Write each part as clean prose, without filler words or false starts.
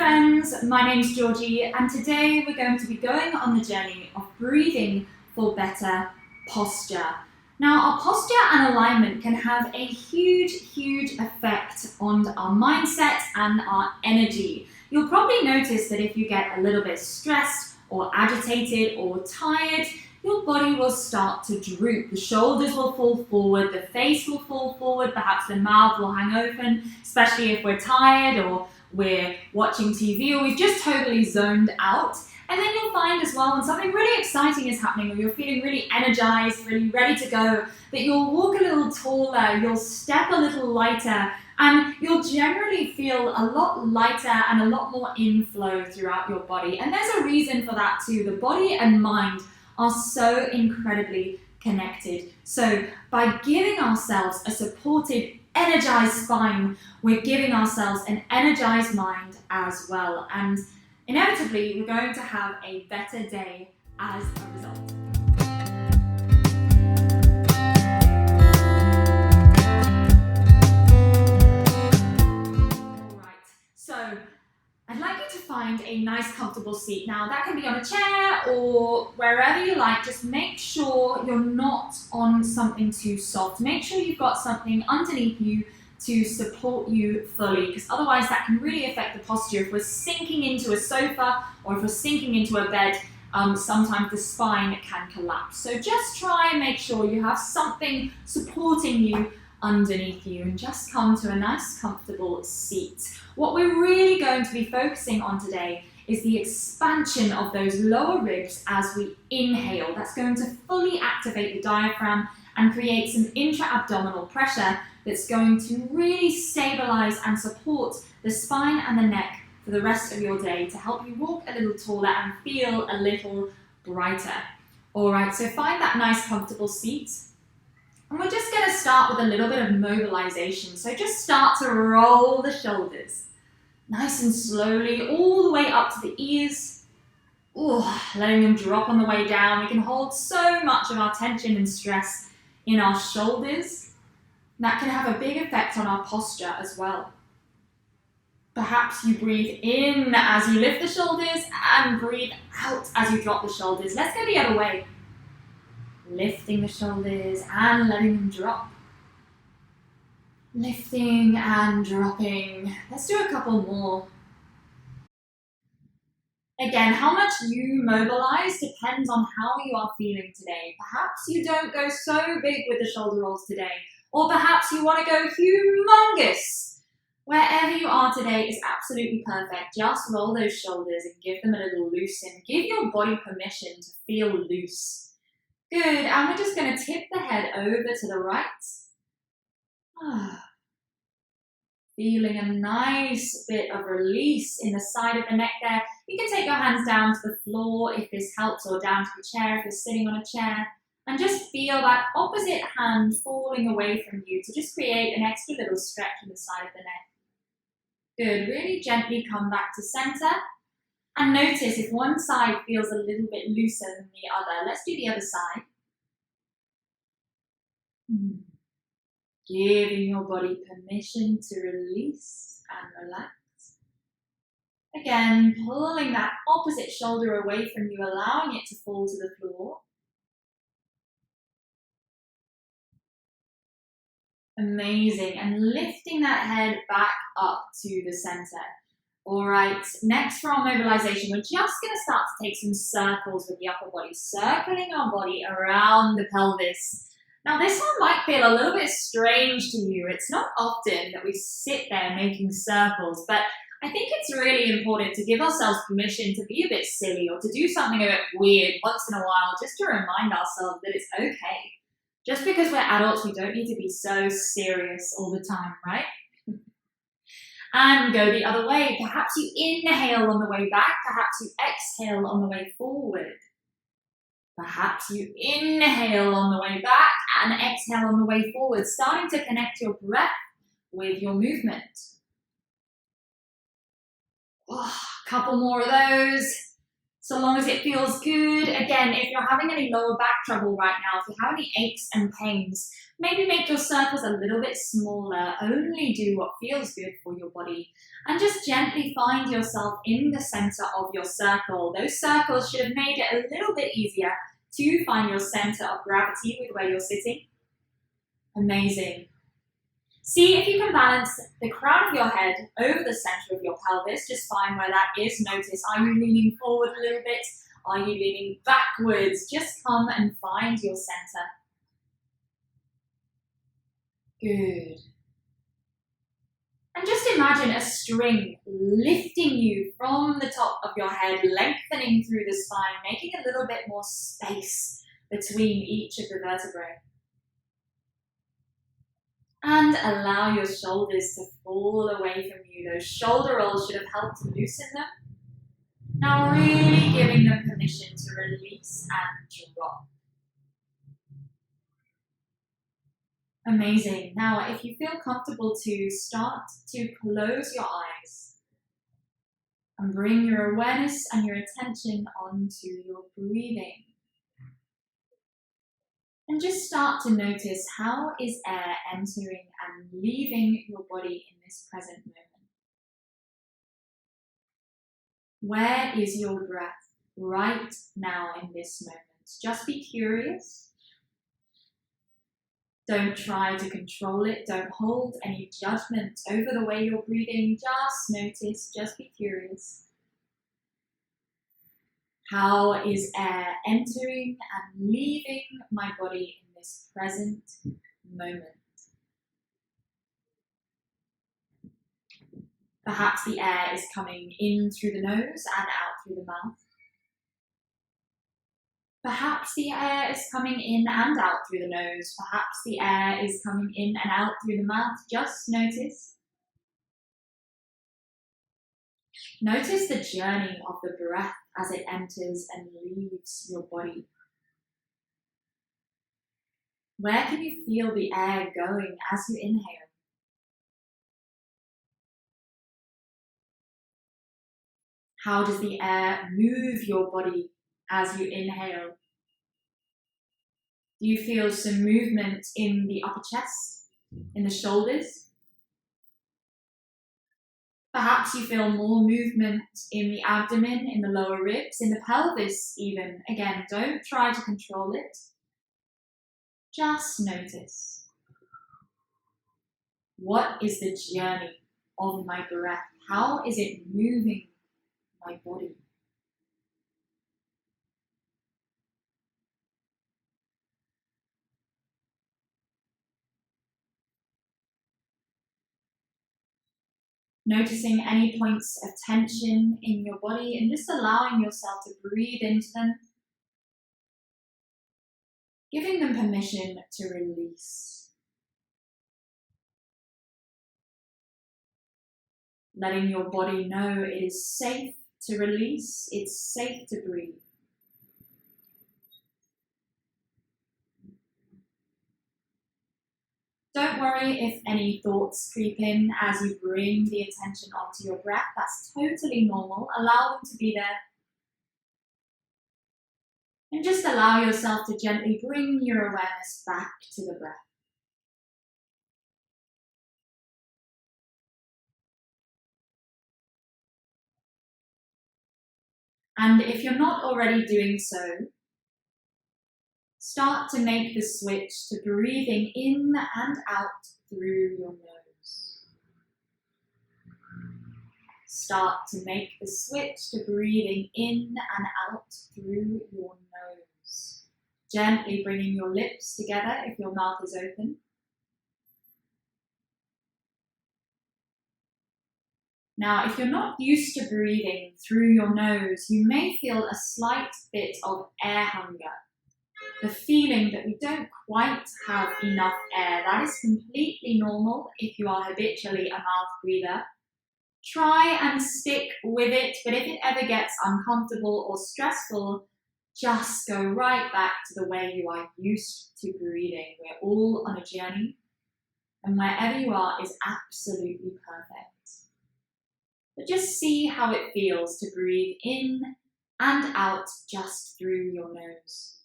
friends, my name's Georgie and today we're going to be going on the journey of breathing for better posture. Now our posture and alignment can have a huge effect on our mindset and our energy. You'll probably notice that if you get a little bit stressed or agitated or tired, your body will start to droop. The shoulders will fall forward, the face will fall forward, perhaps the mouth will hang open, especially if we're tired or we're watching TV or we've just totally zoned out. And then you'll find as well when something really exciting is happening or you're feeling really energized, really ready to go, that you'll walk a little taller, you'll step a little lighter, and you'll generally feel a lot lighter and a lot more inflow throughout your body. And there's a reason for that too. The body and mind are so incredibly connected. So by giving ourselves a supported, energized spine, we're giving ourselves an energized mind as well. And inevitably, we're going to have a better day as a result. All right, so I'd like you to find a nice comfortable seat. Now that can be on a chair or wherever you like. Just make sure you're not on something too soft. Make sure you've got something underneath you to support you fully, because otherwise that can really affect the posture. If we're sinking into a sofa or if we're sinking into a bed, sometimes the spine can collapse. So just try and make sure you have something supporting you underneath you and just come to a nice comfortable seat. What we're really going to be focusing on today is the expansion of those lower ribs as we inhale. That's going to fully activate the diaphragm and create some intra-abdominal pressure that's going to really stabilize and support the spine and the neck for the rest of your day to help you walk a little taller and feel a little brighter. All right, so find that nice comfortable seat. And we're just going to start with a little bit of mobilization. So just start to roll the shoulders nice and slowly all the way up to the ears. Ooh, letting them drop on the way down. We can hold so much of our tension and stress in our shoulders. That can have a big effect on our posture as well. Perhaps you breathe in as you lift the shoulders and breathe out as you drop the shoulders. Let's go the other way. Lifting the shoulders and letting them drop. Lifting and dropping. Let's do a couple more. Again, how much you mobilize depends on how you are feeling today. Perhaps you don't go so big with the shoulder rolls today, or perhaps you want to go humongous. Wherever you are today is absolutely perfect. Just roll those shoulders and give them a little loosen. Give your body permission to feel loose. Good, and we're just going to tip the head over to the right. Feeling a nice bit of release in the side of the neck there. You can take your hands down to the floor if this helps, or down to the chair if you're sitting on a chair. And just feel that opposite hand falling away from you to just create an extra little stretch in the side of the neck. Good, really gently come back to center. And notice if one side feels a little bit looser than the other. Let's do the other side. Giving your body permission to release and relax. Again, pulling that opposite shoulder away from you, allowing it to fall to the floor. Amazing, and lifting that head back up to the center. All right, next for our mobilization, we're just going to start to take some circles with the upper body, circling our body around the pelvis. Now this one might feel a little bit strange to you. It's not often that we sit there making circles, but I think it's really important to give ourselves permission to be a bit silly or to do something a bit weird once in a while, just to remind ourselves that it's okay. Just because we're adults, we don't need to be so serious all the time, right? And go the other way. Perhaps you inhale on the way back. Perhaps you exhale on the way forward. Perhaps you inhale on the way back and exhale on the way forward, starting to connect your breath with your movement. A couple more of those. So long as it feels good. Again, if you're having any lower back trouble right now, if you have any aches and pains, maybe make your circles a little bit smaller. Only do what feels good for your body. And just gently find yourself in the center of your circle. Those circles should have made it a little bit easier to find your center of gravity with where you're sitting. Amazing. See if you can balance the crown of your head over the center of your pelvis. Just find where that is. Notice, are you leaning forward a little bit? Are you leaning backwards? Just come and find your center. Good. And just imagine a string lifting you from the top of your head, lengthening through the spine, making a little bit more space between each of the vertebrae. And allow your shoulders to fall away from you. Those shoulder rolls should have helped to loosen them. Now really giving them permission to release and drop. Amazing. Now, if you feel comfortable to start to close your eyes and bring your awareness and your attention onto your breathing. And just start to notice, how is air entering and leaving your body in this present moment? Where is your breath right now in this moment? Just be curious. Don't try to control it. Don't hold any judgment over the way you're breathing. Just notice, just be curious. How is air entering and leaving my body in this present moment? Perhaps the air is coming in through the nose and out through the mouth. Perhaps the air is coming in and out through the nose. Perhaps the air is coming in and out through the mouth. Just notice. Notice the journey of the breath as it enters and leaves your body. Where can you feel the air going as you inhale? How does the air move your body as you inhale? Do you feel some movement in the upper chest, in the shoulders? Perhaps you feel more movement in the abdomen, in the lower ribs, in the pelvis even. Again, don't try to control it. Just notice. What is the journey of my breath? How is it moving my body? Noticing any points of tension in your body and just allowing yourself to breathe into them. Giving them permission to release. Letting your body know it is safe to release, it's safe to breathe. Don't worry if any thoughts creep in as you bring the attention onto your breath. That's totally normal. Allow them to be there. And just allow yourself to gently bring your awareness back to the breath. And if you're not already doing so, start to make the switch to breathing in and out through your nose. Start to make the switch to breathing in and out through your nose. Gently bringing your lips together if your mouth is open. Now, if you're not used to breathing through your nose, you may feel a slight bit of air hunger. The feeling that we don't quite have enough air. That is completely normal if you are habitually a mouth breather. Try and stick with it, but if it ever gets uncomfortable or stressful, just go right back to the way you are used to breathing. We're all on a journey, and wherever you are is absolutely perfect. But just see how it feels to breathe in and out just through your nose.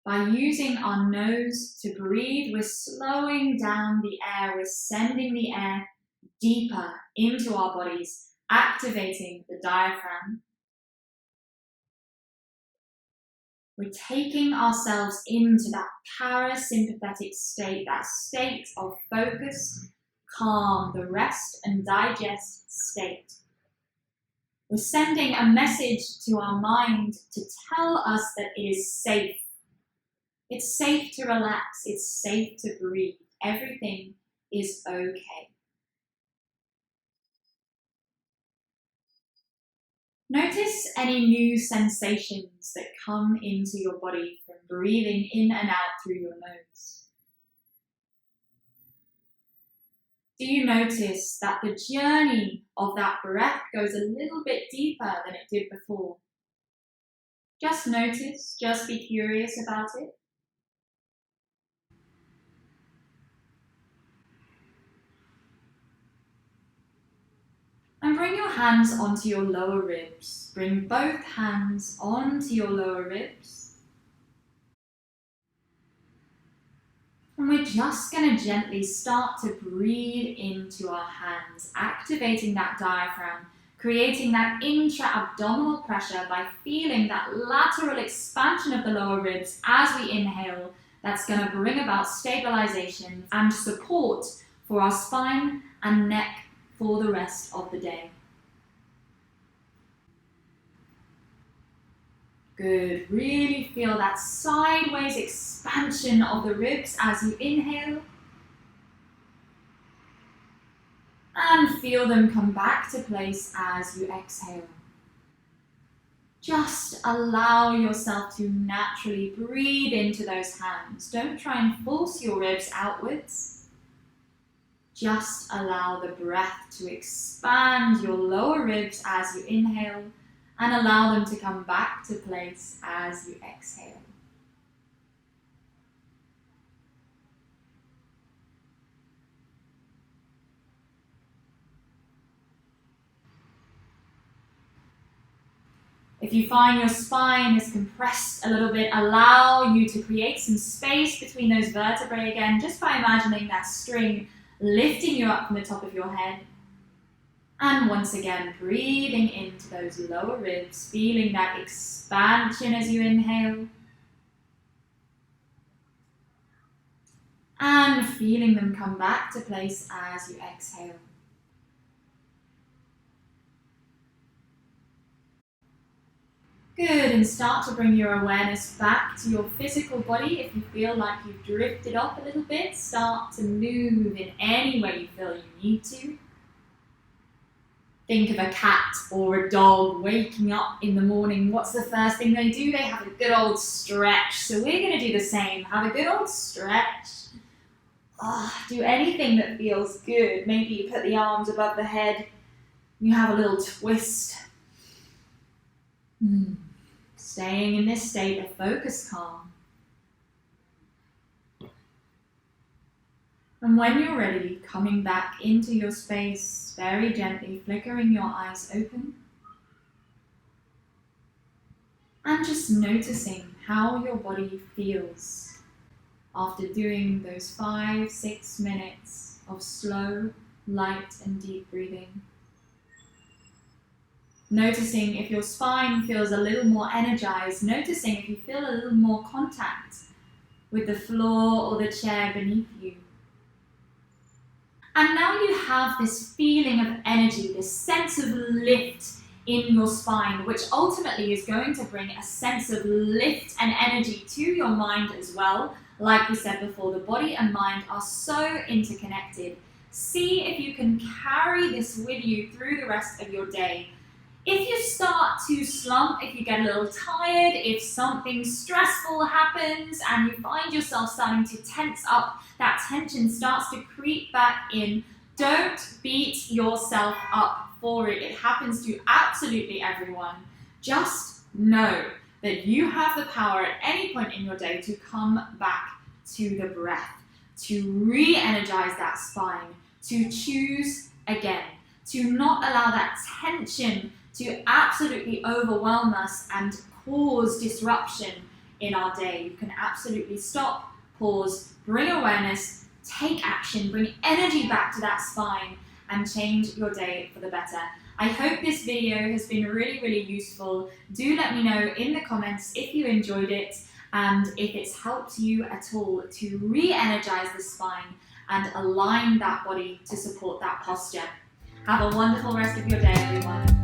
By using our nose to breathe, we're slowing down the air, we're sending the air deeper into our bodies, activating the diaphragm. We're taking ourselves into that parasympathetic state, that state of focus, calm, the rest and digest state. We're sending a message to our mind to tell us that it is safe. It's safe to relax. It's safe to breathe. Everything is okay. Notice any new sensations that come into your body from breathing in and out through your nose. Do you notice that the journey of that breath goes a little bit deeper than it did before? Just notice, just be curious about it. And bring your hands onto your lower ribs. Bring both hands onto your lower ribs. And we're just going to gently start to breathe into our hands, activating that diaphragm, creating that intra-abdominal pressure by feeling that lateral expansion of the lower ribs as we inhale. That's going to bring about stabilization and support for our spine and neck for the rest of the day. Good. Really feel that sideways expansion of the ribs as you inhale. And feel them come back to place as you exhale. Just allow yourself to naturally breathe into those hands. Don't try and force your ribs outwards. Just allow the breath to expand your lower ribs as you inhale and allow them to come back to place as you exhale. If you find your spine is compressed a little bit, allow you to create some space between those vertebrae again, just by imagining that string lifting you up from the top of your head. And once again, breathing into those lower ribs, feeling that expansion as you inhale. And feeling them come back to place as you exhale. Good, and start to bring your awareness back to your physical body. If you feel like you've drifted off a little bit, start to move in any way you feel you need to. Think of a cat or a dog waking up in the morning. What's the first thing they do? They have a good old stretch. So we're going to do the same. Have a good old stretch. Do anything that feels good. Maybe you put the arms above the head. You have a little twist. Staying in this state of focus, calm. And when you're ready, coming back into your space, very gently flickering your eyes open. And just noticing how your body feels after doing those 5-6 minutes of slow, light and deep breathing. Noticing if your spine feels a little more energized, noticing if you feel a little more contact with the floor or the chair beneath you. And now you have this feeling of energy, this sense of lift in your spine, which ultimately is going to bring a sense of lift and energy to your mind as well. Like we said before, the body and mind are so interconnected. See if you can carry this with you through the rest of your day. If you start to slump, if you get a little tired, if something stressful happens and you find yourself starting to tense up, that tension starts to creep back in, don't beat yourself up for it. It happens to absolutely everyone. Just know that you have the power at any point in your day to come back to the breath, to re-energize that spine, to choose again, to not allow that tension to absolutely overwhelm us and cause disruption in our day. You can absolutely stop, pause, bring awareness, take action, bring energy back to that spine, and change your day for the better. I hope this video has been really, really useful. Do let me know in the comments if you enjoyed it and if it's helped you at all to re-energize the spine and align that body to support that posture. Have a wonderful rest of your day, everyone.